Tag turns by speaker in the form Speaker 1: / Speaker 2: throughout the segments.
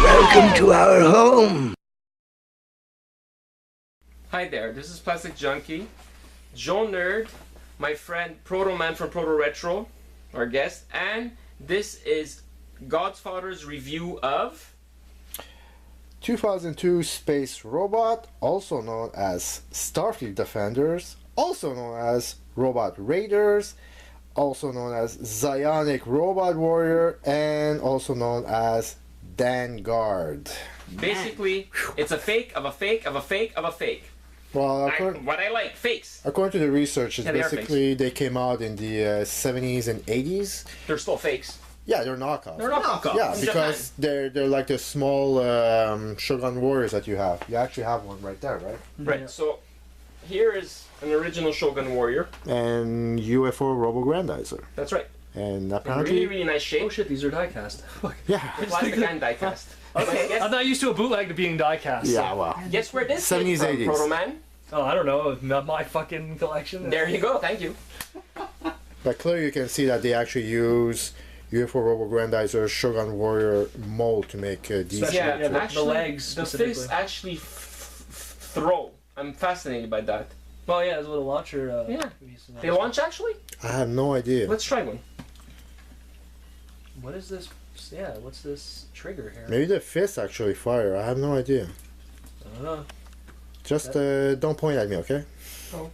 Speaker 1: Welcome to our home.
Speaker 2: Hi there, this is Plasticjunky, JoeNerd, my friend Protoman from Proto Retro, our guest, and this is Godfather's review of
Speaker 3: 2002 Space Robot, also known as Starfleet Defenders, also known as Robot Raiders, also known as Zionic Robot Warrior, and also known as Danguard.
Speaker 2: Basically, it's a fake of a fake of a fake of a fake.
Speaker 3: Well,
Speaker 2: What I like, fakes.
Speaker 3: according to the research, it's
Speaker 2: Yeah, they are
Speaker 3: basically they came out in the 70s and 80s.
Speaker 2: They're still fakes.
Speaker 3: Yeah, they're knockoffs.
Speaker 2: They're knockoffs.
Speaker 3: Yeah,
Speaker 2: From
Speaker 3: because
Speaker 2: Japan.
Speaker 3: they're like the small Shogun Warriors that you have. You actually have one right there, right?
Speaker 2: Right, so here is an original Shogun Warrior.
Speaker 3: And UFO Robo Grandizer.
Speaker 2: That's right.
Speaker 3: And
Speaker 2: In
Speaker 3: apparently,
Speaker 2: really, really nice shape.
Speaker 4: Oh shit, these are die-cast.
Speaker 3: yeah,
Speaker 2: Plastic and die-cast.
Speaker 4: Okay,
Speaker 2: Guess,
Speaker 4: I'm not used to a bootleg to being die-cast.
Speaker 3: yeah, well.
Speaker 2: guess where this
Speaker 3: 70s,
Speaker 2: came from,
Speaker 3: 80s.
Speaker 2: Protoman?
Speaker 4: Oh, I don't know, my fucking collection.
Speaker 2: There you go, thank you.
Speaker 3: But clearly you can see that they actually use UFO Robo Grandizer Shogun Warrior mold to make these.
Speaker 4: Especially, yeah, the
Speaker 2: actually,
Speaker 4: legs
Speaker 2: the
Speaker 4: specifically.
Speaker 2: fists actually throw. I'm fascinated by that.
Speaker 4: Well, yeah, there's a little launcher.
Speaker 2: Yeah. They launch actually?
Speaker 3: I have no idea.
Speaker 2: Let's try one.
Speaker 4: What is this? Yeah, what's this trigger here?
Speaker 3: Maybe the fists actually fire. I have no idea.
Speaker 4: I don't know.
Speaker 3: Just don't point at me, okay?
Speaker 2: Oh.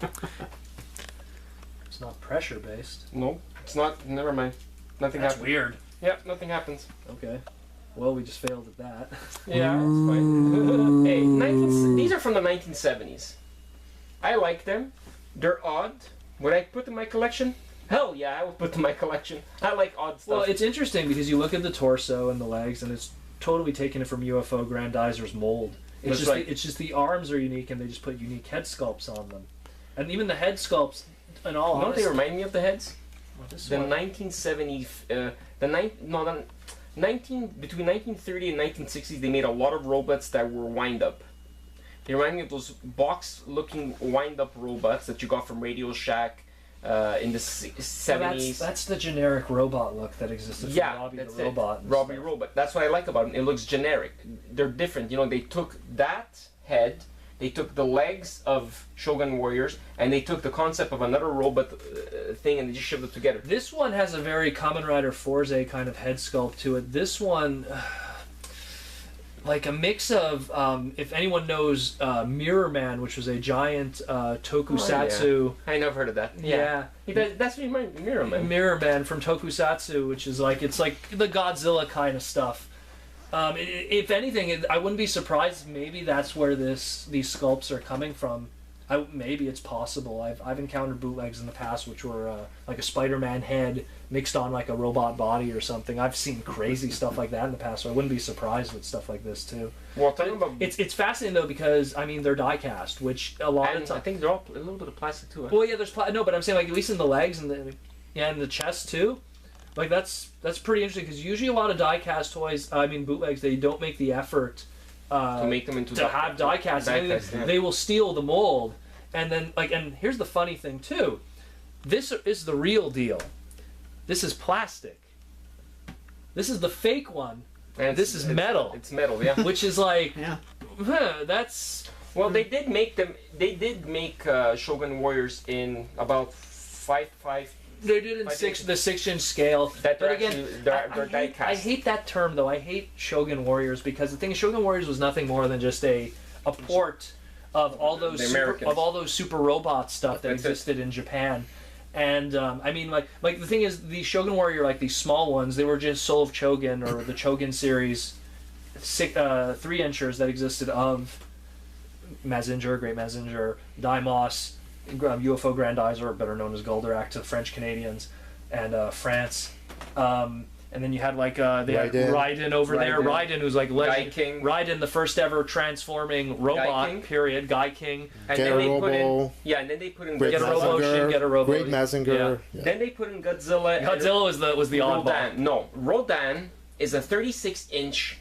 Speaker 4: It's not pressure-based.
Speaker 2: No, it's not. Never mind. Nothing
Speaker 4: That's
Speaker 2: happens.
Speaker 4: weird.
Speaker 2: Yeah, nothing happens.
Speaker 4: Okay. Well, we just failed at that.
Speaker 2: Yeah, that's fine. Hey, these are from the 1970s. I like them. They're odd. Would I put them in my collection? Hell yeah, I would put them in my collection. I like odd stuff.
Speaker 4: Well, it's interesting because you look at the torso and the legs, and it's totally taken it from UFO Grandizer's mold. It's
Speaker 2: That's
Speaker 4: just
Speaker 2: right.
Speaker 4: it's just the arms are unique, and they just put unique head sculpts on them, and even the head sculpts. In all
Speaker 2: Don't
Speaker 4: honesty,
Speaker 2: they remind me of the heads?
Speaker 4: this
Speaker 2: The
Speaker 4: one-
Speaker 2: 1970, the 19 between 1930 and 1960s, they made a lot of robots that were wind up. They remind me of those box-looking wind-up robots that you got from Radio Shack in the 70s.
Speaker 4: That's the generic robot look that existed from
Speaker 2: Yeah,
Speaker 4: Robbie
Speaker 2: that's
Speaker 4: the Robot.
Speaker 2: it.
Speaker 4: and
Speaker 2: Robbie
Speaker 4: stuff.
Speaker 2: Robot. That's what I like about them. It looks generic. They're different. You know, they took that head, they took the legs of Shogun Warriors, and they took the concept of another robot thing, and they just shoved it together.
Speaker 4: This one has a very Kamen Rider Forze kind of head sculpt to it. This one, like a mix of, if anyone knows Mirror Man, which was a giant tokusatsu.
Speaker 2: I never heard of that.
Speaker 4: Yeah.
Speaker 2: That's what you mean, Mirror Man.
Speaker 4: Mirror Man from Tokusatsu, which is like it's like the Godzilla kind of stuff. If anything, I wouldn't be surprised. Maybe that's where these sculpts are coming from. Maybe it's possible. I've encountered bootlegs in the past, which were like a Spider-Man head mixed on like a robot body or something. I've seen crazy stuff like that in the past, so I wouldn't be surprised with stuff like this too.
Speaker 2: Well, talking about
Speaker 4: It's fascinating though because I mean they're die cast, which a lot of
Speaker 2: and I
Speaker 4: times.
Speaker 2: think they're all a little bit of plastic too. Huh?
Speaker 4: Well, yeah, there's no, but I'm saying like at least in the legs and the chest too. Like that's pretty interesting because usually a lot of die-cast toys, I mean bootlegs, they don't make the effort
Speaker 2: to make them into
Speaker 4: have die-cast.
Speaker 2: Yeah.
Speaker 4: They will steal the mold, and then and here's the funny thing too, this is the real deal. This is plastic. This is the fake one.
Speaker 2: And
Speaker 4: This is metal.
Speaker 2: It's metal, yeah.
Speaker 4: Which is like,
Speaker 1: Yeah.
Speaker 4: that's
Speaker 2: Well, they did make them. They did make Shogun Warriors in about 5.5.
Speaker 4: they did in
Speaker 2: I think-
Speaker 4: the 6-inch scale.
Speaker 2: That
Speaker 4: But
Speaker 2: they're
Speaker 4: again,
Speaker 2: actually they're
Speaker 4: I
Speaker 2: die-cast.
Speaker 4: hate that term though. I hate Shogun Warriors because the thing is, Shogun Warriors was nothing more than just a port of all those
Speaker 2: The
Speaker 4: super,
Speaker 2: Americans.
Speaker 4: super robot stuff that
Speaker 2: That's it.
Speaker 4: existed in Japan. And I mean, like the thing is, the Shogun Warrior, like these small ones, they were just Soul of Chogun or the Chogun series, 3-inchers that existed of Mazinger, Great Mazinger, Daimos, UFO Grandizer, better known as Goldorak to the French Canadians, and France. And then you had like they had Raiden over there. Raiden, who's like
Speaker 2: Guy King.
Speaker 4: Raiden, the first ever transforming robot.
Speaker 2: King.
Speaker 4: Period. Guy King.
Speaker 2: And
Speaker 3: Get
Speaker 2: then
Speaker 3: a
Speaker 2: they put in,
Speaker 3: Robo.
Speaker 2: yeah, and then they put in
Speaker 3: Great
Speaker 4: Get a Robo
Speaker 3: Mazinger,
Speaker 4: Shin, get a Robo.
Speaker 3: Great Mazinger. Yeah.
Speaker 2: Then they put in Godzilla.
Speaker 4: Godzilla was the oddball.
Speaker 2: Rodan. No, Rodan is a 36-inch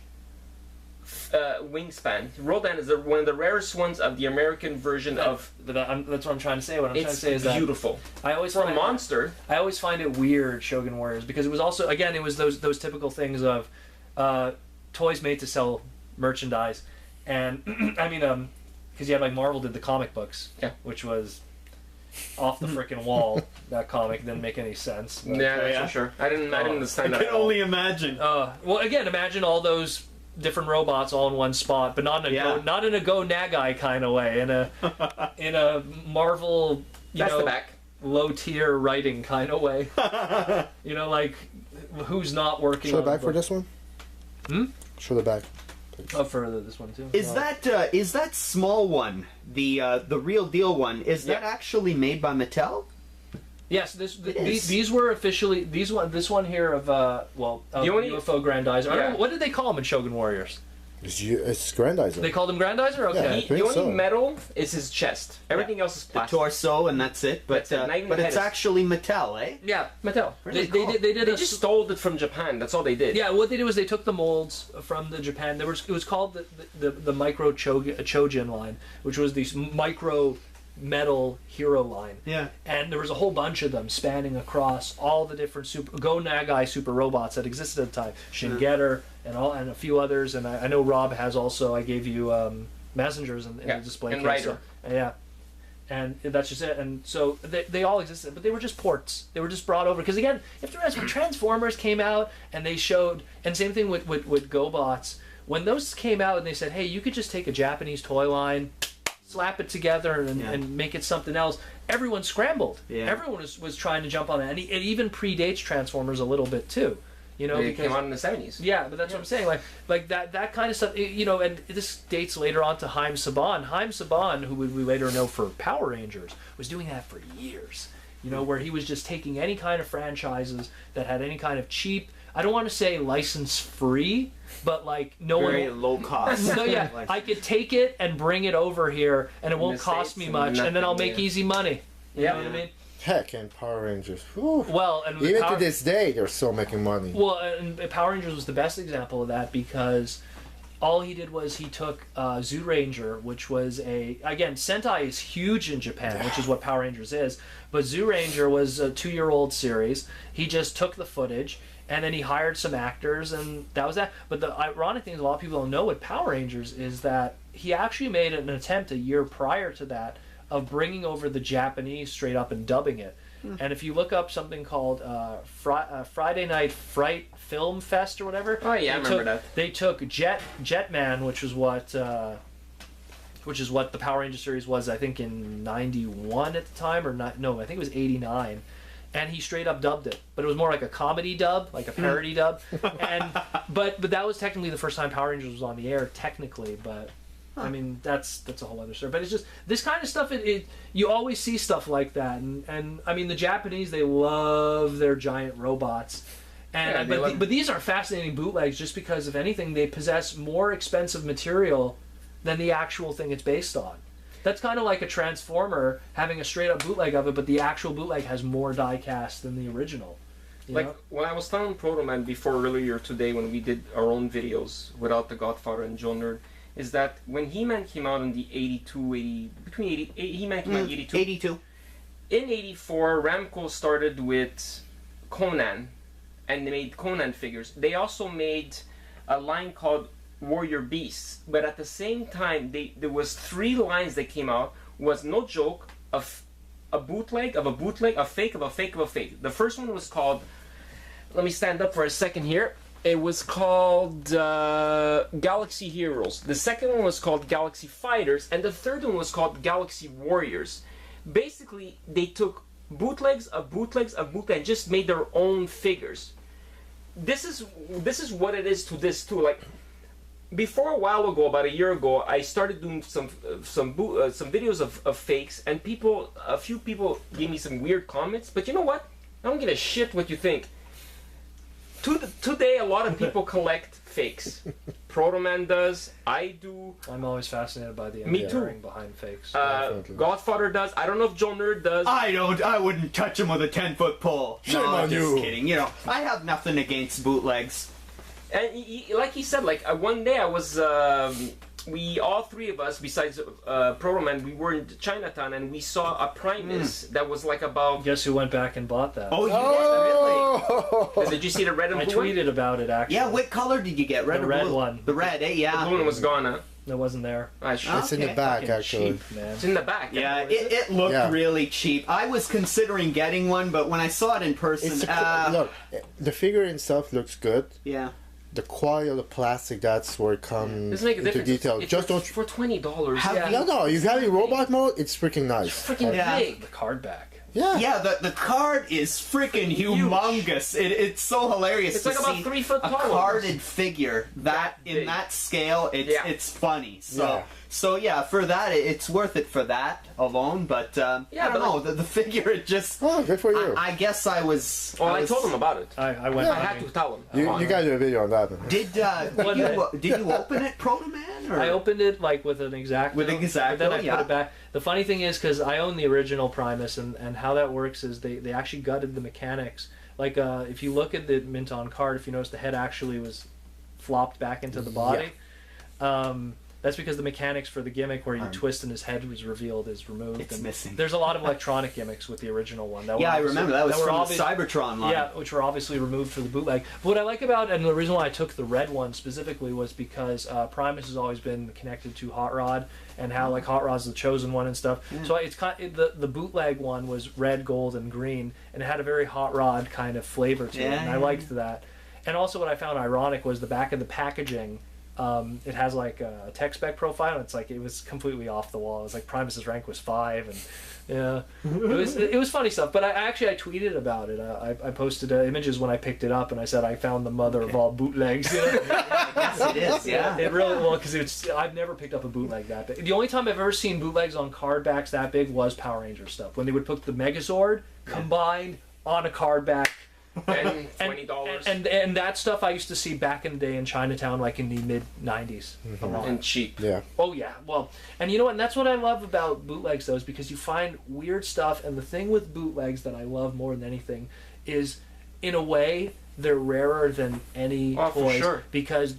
Speaker 2: wingspan. Rodan is one of the rarest ones of the American version of.
Speaker 4: That's what I'm trying to say. What I'm trying to
Speaker 2: It's
Speaker 4: say is that
Speaker 2: beautiful.
Speaker 4: I always
Speaker 2: For a
Speaker 4: find
Speaker 2: monster.
Speaker 4: I always find it weird, Shogun Warriors, because it was also, again, it was those typical things of toys made to sell merchandise, and I mean, because you had like Marvel did the comic books,
Speaker 2: Yeah.
Speaker 4: which was off the frickin' wall. That comic didn't make any sense. But,
Speaker 2: Yeah, that's
Speaker 5: yeah.
Speaker 2: for sure. I didn't understand
Speaker 5: I
Speaker 2: that
Speaker 5: can
Speaker 2: at all.
Speaker 5: only imagine.
Speaker 4: well, again, imagine all those different robots all in one spot, but not in a
Speaker 5: Yeah.
Speaker 4: not in a Go Nagai kind of way, in a Marvel,
Speaker 2: That's the back.
Speaker 4: low tier writing kind of way. Like who's not working?
Speaker 3: Show the
Speaker 4: on
Speaker 3: back for this one. Show the back.
Speaker 4: Oh, for this one too.
Speaker 5: Is that small one, the real deal one? Is that
Speaker 2: Yeah.
Speaker 5: actually made by Mattel?
Speaker 4: Yes,
Speaker 5: is.
Speaker 4: these were officially this one here of
Speaker 2: The only-
Speaker 4: UFO Grandizer. I don't
Speaker 2: Yeah.
Speaker 4: know, what did they call him in Shogun Warriors?
Speaker 3: It's Grandizer.
Speaker 4: They called him Grandizer. Okay.
Speaker 3: Yeah. I
Speaker 2: The
Speaker 3: think
Speaker 2: only
Speaker 3: so.
Speaker 2: metal is his chest. Everything else is
Speaker 5: The
Speaker 2: plastic.
Speaker 5: torso and that's it. But
Speaker 2: That's it, not even the
Speaker 5: it's
Speaker 2: head.
Speaker 5: actually Mattel, eh?
Speaker 4: Yeah, Mattel.
Speaker 5: Really
Speaker 4: They
Speaker 5: cool.
Speaker 4: did
Speaker 2: They
Speaker 4: a
Speaker 2: just stole it from Japan. That's all they did.
Speaker 4: Yeah, what they did was they took the molds from the Japan. It was called the micro Chojin line, which was the micro metal hero line.
Speaker 5: Yeah.
Speaker 4: And there was a whole bunch of them spanning across all the different Go Nagai super robots that existed at the time. Shingetter and a few others. And I know Rob has also. I gave you messengers in the display
Speaker 2: and
Speaker 4: case.
Speaker 2: Rider.
Speaker 4: Yeah. And that's just it. And so they all existed, but they were just ports. They were just brought over. Because again, if the rest when Transformers came out and they showed, and same thing with GoBots, when those came out and they said, hey, you could just take a Japanese toy line, slap it together and make it something else, everyone scrambled.
Speaker 5: Yeah.
Speaker 4: Everyone was trying to jump on it. And it even predates Transformers a little bit too.
Speaker 2: They
Speaker 4: Because
Speaker 2: came out in the 70s.
Speaker 4: yeah, but that's what I'm saying. Like that kind of stuff. And this dates later on to Haim Saban. Haim Saban, who we later know for Power Rangers, was doing that for years. Where he was just taking any kind of franchises that had any kind of cheap. I don't want to say license free, but like no
Speaker 5: Very
Speaker 4: one.
Speaker 5: low cost.
Speaker 4: So yeah, I could take it and bring it over here, and it won't
Speaker 2: the
Speaker 4: cost
Speaker 2: States
Speaker 4: me
Speaker 2: and
Speaker 4: much, and then I'll
Speaker 2: nothing,
Speaker 4: make
Speaker 2: yeah.
Speaker 4: easy money. You know what I mean?
Speaker 3: Heck, and Power Rangers. Whew.
Speaker 4: Well, and
Speaker 3: Even
Speaker 4: Power-
Speaker 3: to this day, they're still making money.
Speaker 4: Well, and Power Rangers was the best example of that because all he did was he took Zoo Ranger, which was again, Sentai is huge in Japan, which is what Power Rangers is, but Zoo Ranger was a 2-year-old series. He just took the footage and then he hired some actors and that was that. But the ironic thing is a lot of people don't know with Power Rangers is that he actually made an attempt a year prior to that of bringing over the Japanese straight up and dubbing it. And if you look up something called Friday Night Fright Film Fest or whatever,
Speaker 2: Oh, yeah, I remember that.
Speaker 4: They took Jetman, which is what the Power Ranger series was, I think in '91 at the time, or not? No, I think it was '89. And he straight up dubbed it, but it was more like a comedy dub, like a parody dub. And but that was technically the first time Power Rangers was on the air, technically. But I mean, that's a whole other story. But it's just this kind of stuff. You always see stuff like that, and I mean, the Japanese, they love their giant robots. And
Speaker 2: Yeah,
Speaker 4: but these are fascinating bootlegs, just because if anything, they possess more expensive material than the actual thing it's based on. That's kind of like a Transformer having a straight up bootleg of it, but the actual bootleg has more die cast than the original. You know?
Speaker 2: When I was telling Protoman before earlier today when we did our own videos without the Godfather and JoeNerd, is that when He-Man came out in the 82, 80, between 80, He-Man came out in 82.
Speaker 5: 82.
Speaker 2: In 84, Ramco started with Conan, and they made Conan figures. They also made a line called Warrior Beasts, but at the same time, there was 3 lines that came out. Was no joke of a bootleg of a bootleg, a fake of a fake of a fake. The first one was called. Let me stand up for a second here. It was called Galaxy Heroes. The second one was called Galaxy Fighters, and the third one was called Galaxy Warriors. Basically, they took bootlegs of bootlegs of bootlegs and just made their own figures. This is what it is to this too. Like before, a while ago, about a year ago, I started doing some videos of fakes, and a few people gave me some weird comments. But you know what? I don't give a shit what you think. Today, a lot of people collect fakes. Protoman does. I do.
Speaker 4: I'm always fascinated by the
Speaker 2: Me too.
Speaker 4: engineering behind fakes.
Speaker 3: Definitely.
Speaker 2: Godfather does. I don't know if JoeNerd does.
Speaker 5: I wouldn't touch him with a 10-foot pole.
Speaker 3: Shame
Speaker 5: no,
Speaker 3: on
Speaker 5: just
Speaker 3: you.
Speaker 5: kidding. I have nothing against bootlegs.
Speaker 2: And like he said, like one day I was, we all three of us, besides Protoman, we were in Chinatown and we saw a Primus that was like about.
Speaker 4: Guess who went back and bought that?
Speaker 5: Oh, you did? Really?
Speaker 2: Did you see the red and
Speaker 4: I
Speaker 2: blue?
Speaker 4: tweeted about it actually.
Speaker 5: Yeah, what color did you get? Red
Speaker 4: The
Speaker 5: or
Speaker 4: red
Speaker 5: blue?
Speaker 4: one.
Speaker 5: The red, yeah.
Speaker 2: The blue one was gone, huh?
Speaker 4: It wasn't there.
Speaker 2: Sure.
Speaker 3: It's in the
Speaker 5: Okay.
Speaker 3: back,
Speaker 4: Fucking
Speaker 3: actually.
Speaker 4: cheap, man.
Speaker 2: It's in the back.
Speaker 5: Yeah, it looked
Speaker 3: Yeah.
Speaker 5: really cheap. I was considering getting one, but when I saw it in person,
Speaker 3: It's look, the figure itself looks good.
Speaker 5: yeah.
Speaker 3: The quality of the plastic, that's where it comes
Speaker 2: Doesn't make a
Speaker 3: into
Speaker 2: difference.
Speaker 3: detail.
Speaker 2: It's
Speaker 3: Just
Speaker 2: for,
Speaker 3: don't.
Speaker 2: for $20.
Speaker 5: Have
Speaker 2: Yeah.
Speaker 3: No, you got in robot mode. It's freaking nice.
Speaker 2: Freaking
Speaker 5: Yeah.
Speaker 2: big.
Speaker 4: The card back.
Speaker 3: Yeah.
Speaker 5: Yeah, the card is freaking humongous. It's so hilarious
Speaker 2: It's
Speaker 5: to
Speaker 2: like about
Speaker 5: see
Speaker 2: 3 foot
Speaker 5: a
Speaker 2: tall.
Speaker 5: carded figure that
Speaker 2: That
Speaker 5: in
Speaker 2: big.
Speaker 5: that scale.
Speaker 2: Yeah.
Speaker 5: It's funny. So
Speaker 3: Yeah.
Speaker 5: so yeah, for that it's worth it for that alone. But I
Speaker 2: but
Speaker 5: don't know, the figure it just.
Speaker 3: Oh, good for you.
Speaker 5: I guess I was.
Speaker 2: Well, I
Speaker 5: was-
Speaker 2: told him about it.
Speaker 4: I went.
Speaker 3: Yeah.
Speaker 2: I had to tell him.
Speaker 3: You gotta do a video on that.
Speaker 5: Did
Speaker 4: One
Speaker 5: did you open it, Protoman? Or?
Speaker 4: I opened it like with an Exacto.
Speaker 5: With an Exacto,
Speaker 4: but then I
Speaker 5: yeah.
Speaker 4: put it back. The funny thing is, because I own the original Primus, and how that works is they actually gutted the mechanics. Like if you look at the mint on card, if you notice the head actually was flopped back into the body. That's because the mechanics for the gimmick where you twist and his head was revealed is removed.
Speaker 5: It's
Speaker 4: and
Speaker 5: missing.
Speaker 4: There's a lot of electronic gimmicks with the original one. That
Speaker 5: Yeah,
Speaker 4: were
Speaker 5: I remember that was
Speaker 4: were
Speaker 5: from the
Speaker 4: obvious-
Speaker 5: Cybertron line.
Speaker 4: Yeah, which were obviously removed for the bootleg. But what I like about, and the reason why I took the red one specifically was because Primus has always been connected to Hot Rod, and how like Hot Rod's the chosen one and stuff. So it's the bootleg one was red, gold, and green, and it had a very Hot Rod kind of flavor to it,
Speaker 5: Yeah,
Speaker 4: and I
Speaker 5: yeah.
Speaker 4: liked that. And also what I found ironic was the back of the packaging. It has like a tech spec profile, and it's like it was completely off the wall. It was like Primus's rank was 5, and yeah, it was funny stuff. But I tweeted about it. I posted images when I picked it up, and I said I found the mother of all bootlegs. You know?
Speaker 5: Yes, it is. Yeah.
Speaker 4: It really because I've never picked up a bootleg that big. The only time I've ever seen bootlegs on card backs that big was Power Ranger stuff when they would put the Megazord combined on a card back.
Speaker 2: And $20.
Speaker 4: And that stuff I used to see back in the day in Chinatown, like in the mid '90s. A lot.
Speaker 2: And cheap.
Speaker 3: Yeah.
Speaker 4: Oh yeah, well, and you know what? And that's what I love about bootlegs, though, is because you find weird stuff. And the thing with bootlegs that I love more than anything is, in a way, they're rarer than any
Speaker 2: Oh, for
Speaker 4: toys.
Speaker 2: sure.
Speaker 4: Because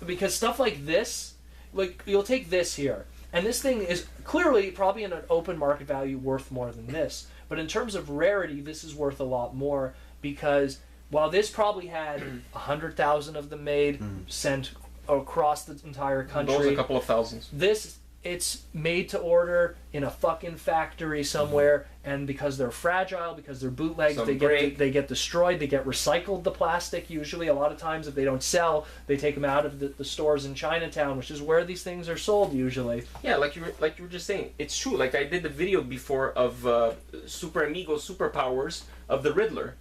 Speaker 4: because stuff like this, like you'll take this here, and this thing is clearly probably in an open market value worth more than this. But in terms of rarity, this is worth a lot more because while this probably had 100,000 of them made, sent across the entire country,
Speaker 2: Those a couple of thousands.
Speaker 4: it's made to order in a fucking factory somewhere, and because they're fragile, because they're bootlegs,
Speaker 2: Some
Speaker 4: they
Speaker 2: break.
Speaker 4: they get destroyed, they get recycled, the plastic usually. A lot of times if they don't sell, they take them out of the stores in Chinatown, which is where these things are sold usually.
Speaker 2: Yeah, like you were just saying, it's true. Like I did the video before of Super Amigo Superpowers of the Riddler,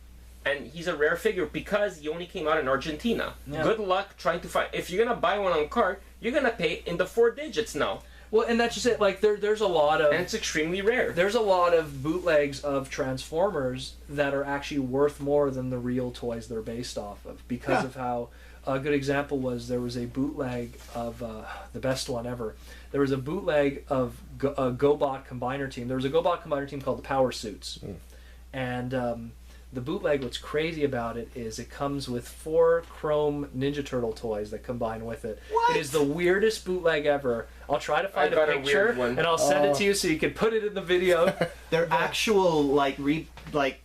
Speaker 2: and he's a rare figure because he only came out in Argentina.
Speaker 4: Yeah.
Speaker 2: Good luck trying to find. If you're gonna buy one on card, you're gonna pay in the 4 digits now,
Speaker 4: Well, and that's just it. Like there's a lot of
Speaker 2: and it's extremely rare.
Speaker 4: there's a lot of bootlegs of Transformers that are actually worth more than the real toys they're based off of because of how a good example was there was a bootleg of the best one ever. There was a bootleg of a GoBot Combiner team. There was a GoBot Combiner team called the Power Suits, and the bootleg, what's crazy about it is it comes with 4 chrome Ninja Turtle toys that combine with it.
Speaker 5: What?
Speaker 4: It is the weirdest bootleg ever. I'll try to find a
Speaker 2: got a
Speaker 4: picture
Speaker 2: weird one.
Speaker 4: and I'll send it to you so you can put it in the video.
Speaker 5: They're actual like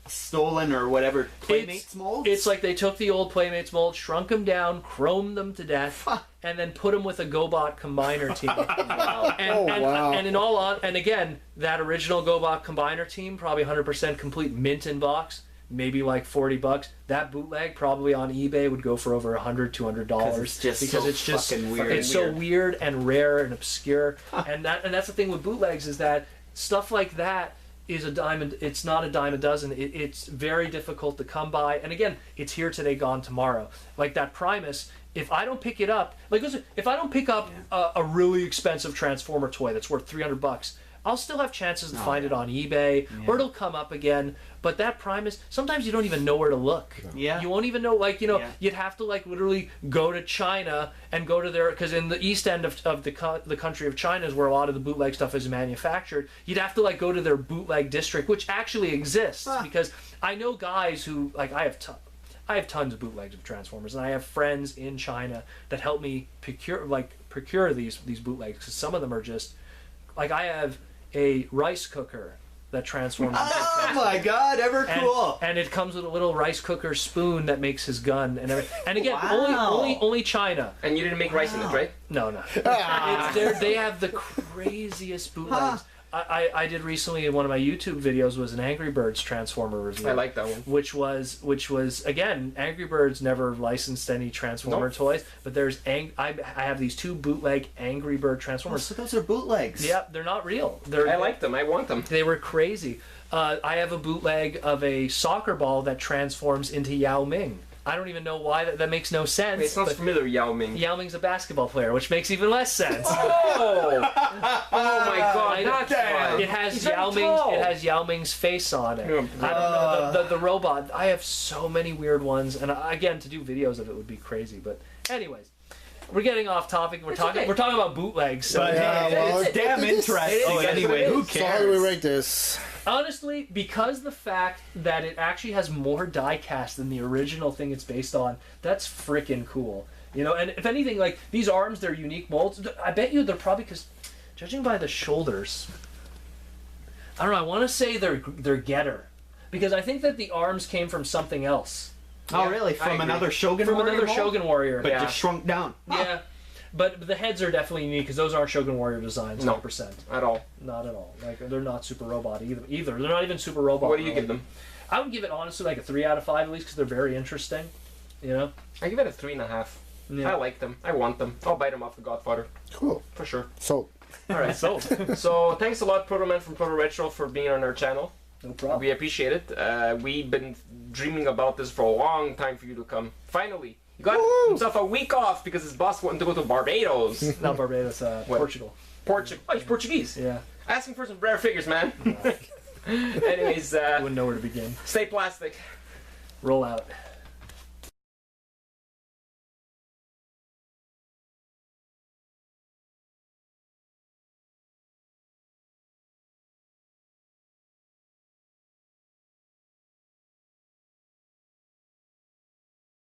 Speaker 5: stolen or whatever Playmates molds.
Speaker 4: It's like they took the old Playmates mold, shrunk them down, chromed them to death, and then put them with a GoBot Combiner team.
Speaker 2: Wow.
Speaker 3: Wow.
Speaker 4: And in all and again, that original GoBot Combiner team, probably 100% complete mint in box, maybe like $40. That bootleg probably on eBay would go for over $100, $200
Speaker 5: it's just
Speaker 4: because
Speaker 5: so
Speaker 4: it's just
Speaker 5: fucking weird.
Speaker 4: It's so weird and rare and obscure, and that's the thing with bootlegs is that stuff like that is a dime. It's not a dime a dozen. It's very difficult to come by, and again, it's here today, gone tomorrow. Like that Primus. If I don't pick it up, like listen, if I don't pick up a really expensive Transformer toy that's worth $300. I'll still have chances to find it on eBay, or it'll come up again. But that Primus, sometimes you don't even know where to look.
Speaker 5: Yeah.
Speaker 4: You won't even know, like, you know,
Speaker 5: Yeah.
Speaker 4: you'd have to, like, literally go to China and go to their, because in the east end of the country of China is where a lot of the bootleg stuff is manufactured. You'd have to, like, go to their bootleg district, which actually exists, because I know guys who, like, I have I have tons of bootlegs of Transformers, and I have friends in China that help me procure these bootlegs, because some of them are just like, I have a rice cooker that transforms.
Speaker 5: Oh my god, ever cool!
Speaker 4: And it comes with a little rice cooker spoon that makes his gun and everything. And again,
Speaker 5: Wow.
Speaker 4: only China.
Speaker 2: And you didn't make rice in it, right?
Speaker 4: No. They have the craziest bootlegs. I did recently, one of my YouTube videos was an Angry Birds Transformer review.
Speaker 2: I like that one.
Speaker 4: Which was again, Angry Birds never licensed any Transformer toys, but there's I have these 2 bootleg Angry Bird
Speaker 5: Oh,
Speaker 4: Transformers.
Speaker 5: so those are bootlegs.
Speaker 4: Yeah, they're not real.
Speaker 2: I like them. I want them.
Speaker 4: They were crazy. I have a bootleg of a soccer ball that transforms into Yao Ming. I don't even know why that makes no sense.
Speaker 2: It sounds familiar, Yao Ming.
Speaker 4: Yao Ming's a basketball player, which makes even less sense.
Speaker 2: Oh my god, that's fun.
Speaker 4: It has
Speaker 2: He's
Speaker 4: Yao
Speaker 2: very
Speaker 4: Ming's.
Speaker 2: tall.
Speaker 4: It has Yao Ming's face on it.
Speaker 2: Yeah.
Speaker 4: I don't know the robot. I have so many weird ones, and again, to do videos of it would be crazy. But anyways, we're getting off topic. We're talking about bootlegs. So
Speaker 5: But
Speaker 3: Yeah,
Speaker 5: hey,
Speaker 3: well,
Speaker 5: it's damn interesting.
Speaker 2: it is.
Speaker 5: Anyway, who
Speaker 3: So how do we
Speaker 5: cares?
Speaker 3: rate this?
Speaker 4: honestly, because the fact that it actually has more die cast than the original thing it's based on, that's freaking cool. You know, and if anything, like, these arms, they're unique molds. I bet you they're probably, because judging by the shoulders, I don't know, I want to say they're Getter. Because I think that the arms came from something else.
Speaker 5: Oh,
Speaker 2: Yeah,
Speaker 5: really?
Speaker 2: I
Speaker 5: From
Speaker 2: agree.
Speaker 5: another Shogun
Speaker 4: From
Speaker 5: Warrior
Speaker 4: another
Speaker 5: mold?
Speaker 4: Shogun Warrior.
Speaker 5: But
Speaker 2: Yeah.
Speaker 5: just shrunk down.
Speaker 4: Yeah. But the heads are definitely unique, because those aren't Shogun Warrior designs,
Speaker 2: No.
Speaker 4: 100%.
Speaker 2: At all.
Speaker 4: Not at all. Like, they're not super robot either. They're not even super robot.
Speaker 2: What do you
Speaker 4: really.
Speaker 2: give them?
Speaker 4: I would give it, honestly, like a 3 out of 5 at least, because they're very interesting. You know?
Speaker 2: I give it a 3.5.
Speaker 4: Yeah.
Speaker 2: I like them. I want them. I'll buy them off the Godfather.
Speaker 3: Cool.
Speaker 2: For sure.
Speaker 3: So,
Speaker 2: Alright, so thanks a lot, Protoman from Proto Retro, for being on our channel.
Speaker 4: No problem.
Speaker 2: We appreciate it. We've been dreaming about this for a long time for you to come. Finally, he got himself a week off because his boss wanted to go to Barbados.
Speaker 4: Not Barbados,
Speaker 2: What?
Speaker 4: Portugal.
Speaker 2: Oh, he's Portuguese.
Speaker 4: Yeah.
Speaker 2: Asking for some rare figures, man. Anyways,
Speaker 4: I wouldn't know where to begin.
Speaker 2: stay plastic.
Speaker 4: Roll out.